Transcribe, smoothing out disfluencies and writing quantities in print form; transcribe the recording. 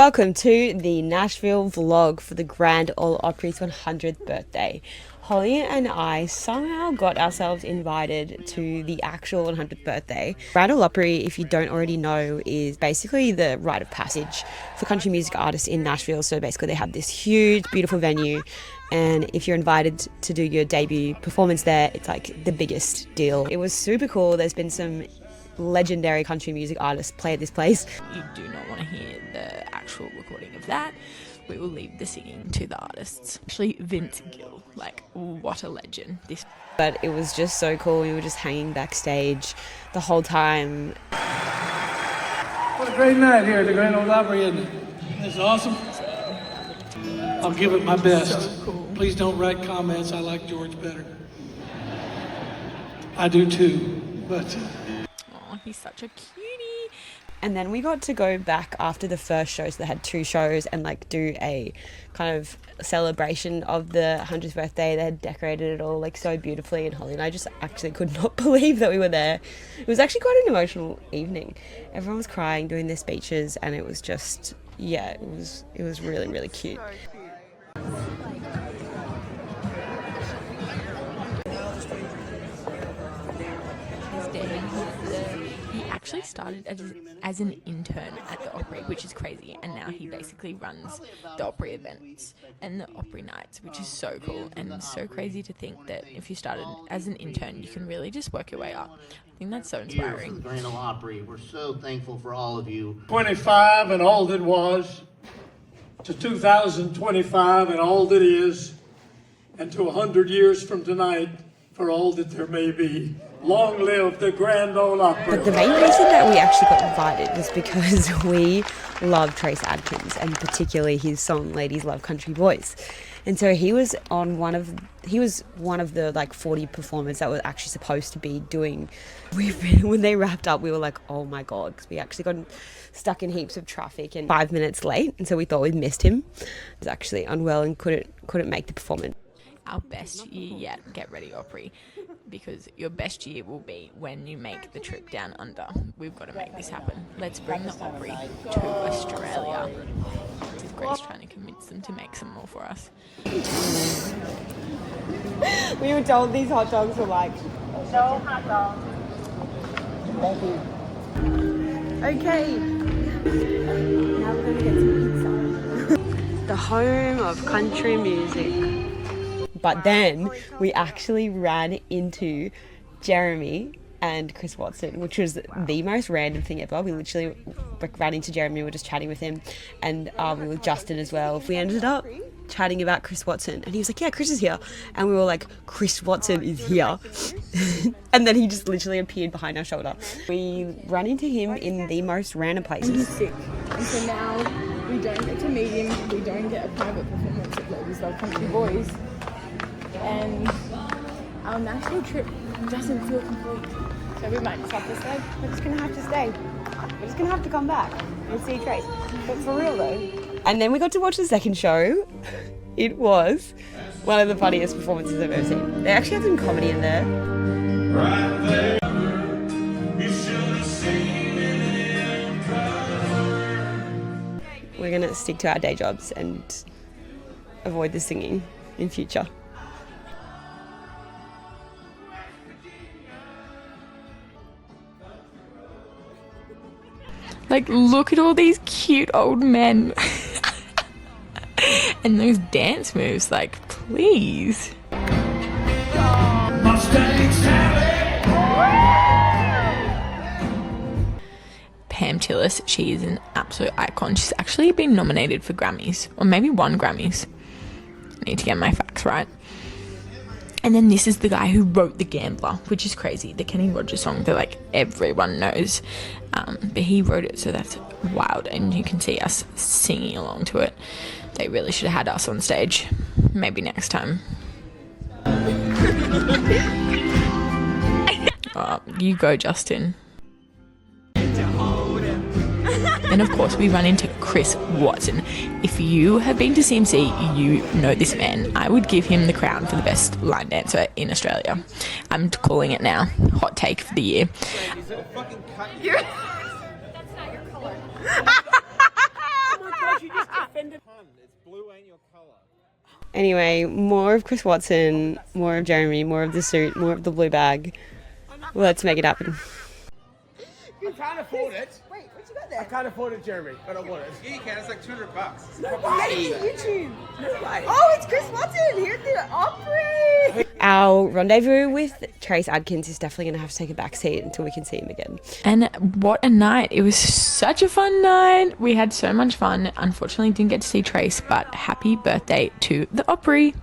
Welcome to the Nashville vlog for the Grand Ole Opry's 100th birthday. Holly and I somehow got ourselves invited to the actual 100th birthday. Grand Ole Opry, if you don't already know, is basically the rite of passage for country music artists in Nashville. So basically they have this huge, beautiful venue, and if you're invited to do your debut performance there, it's like the biggest deal. It was super cool. There's been some legendary country music artists play at this place. You do not want to hear the actual recording of that. We will leave the singing to the artists. Actually, Vince Gill, like, what a legend. But it was just so cool. We were just hanging backstage the whole time. What a great night here at the Grand Ole Opry, isn't it? It's awesome. I'll give it my best. So cool. Please don't write comments. I like George better. I do too, but... Oh, he's such a cutie. And then we got to go back after the first show, so they had two shows, and like do a kind of celebration of the 100th birthday. They had decorated it all like so beautifully, and Holly and I just actually could not believe that we were there. It was actually quite an emotional evening. Everyone was crying, doing their speeches, and it was just, yeah, it was really, really cute. He actually started as an intern at the Opry, which is crazy, and now he basically runs the Opry events and the Opry nights, which is so cool and so crazy to think that if you started as an intern, you can really just work your way up. I think that's so inspiring. The Grand Ole Opry, we're so thankful for all of you. 25 and all that was, to 2025 and all that is, and to 100 years from tonight for all that there may be. Long live the Grand Ole Opry. But the main reason that we actually got invited was because we love Trace Adkins, and particularly his song Ladies Love Country Boys. And so he was one of the like 40 performers that were actually supposed to be doing. When they wrapped up, we were like, oh my god, because we actually got stuck in heaps of traffic and 5 minutes late, and so we thought we'd missed him. He was actually unwell and couldn't make the performance. Our best year yet, get ready Opry, because your best year will be when you make the trip down under. We've got to make this happen. Let's bring the Opry to Australia. With Grace trying to convince them to make some more for us. We were told these hot dogs were like, no hot dogs. Thank you. Okay. Now we're going to get some pizza. The home of country music. But then we actually ran into Jeremy and Chris Watson, which was the most random thing ever. We literally ran into Jeremy, we were just chatting with him, and we were Justin as well. We ended up chatting about Chris Watson, and he was like, yeah, Chris is here. And we were like, Chris Watson is here. And then he just literally appeared behind our shoulder. We ran into him in the most random places. He's sick, and so now we don't get to meet him. We don't get a private performance of Ladies Love Country Boys. And our Nashville trip doesn't feel complete. So we might just have to stay. We're just going to have to stay. We're just going to have to come back and see Trace. But for real though. And then we got to watch the second show. It was one of the funniest performances I've ever seen. They actually had some comedy in there. Right there, you should have seen it in color. We're going to stick to our day jobs and avoid the singing in future. Like, look at all these cute old men. And those dance moves, like, please. Pam Tillis, she is an absolute icon. She's actually been nominated for Grammys, or maybe won Grammys. I need to get my facts right. And then this is the guy who wrote The Gambler, which is crazy. The Kenny Rogers song that like everyone knows. But he wrote it, so that's wild. And you can see us singing along to it. They really should have had us on stage. Maybe next time. You go, Justin. And of course we run into Chris Watson. If you have been to CMC, you know this man. I would give him the crown for the best line dancer in Australia. I'm calling it now. Hot take for the year. That's not your color. Oh my gosh, It's blue ain't your colour. Anyway, more of Chris Watson, more of Jeremy, more of the suit, more of the blue bag. Let's make it happen. I can't afford it. Wait, what you got there? I can't afford it, Jeremy, but I want it. Yeah, you can. It's like $200. YouTube. Oh, it's Chris Watson here at the Opry. Our rendezvous with Trace Adkins is definitely going to have to take a back seat until we can see him again. And what a night. It was such a fun night. We had so much fun. Unfortunately, didn't get to see Trace, but happy birthday to the Opry.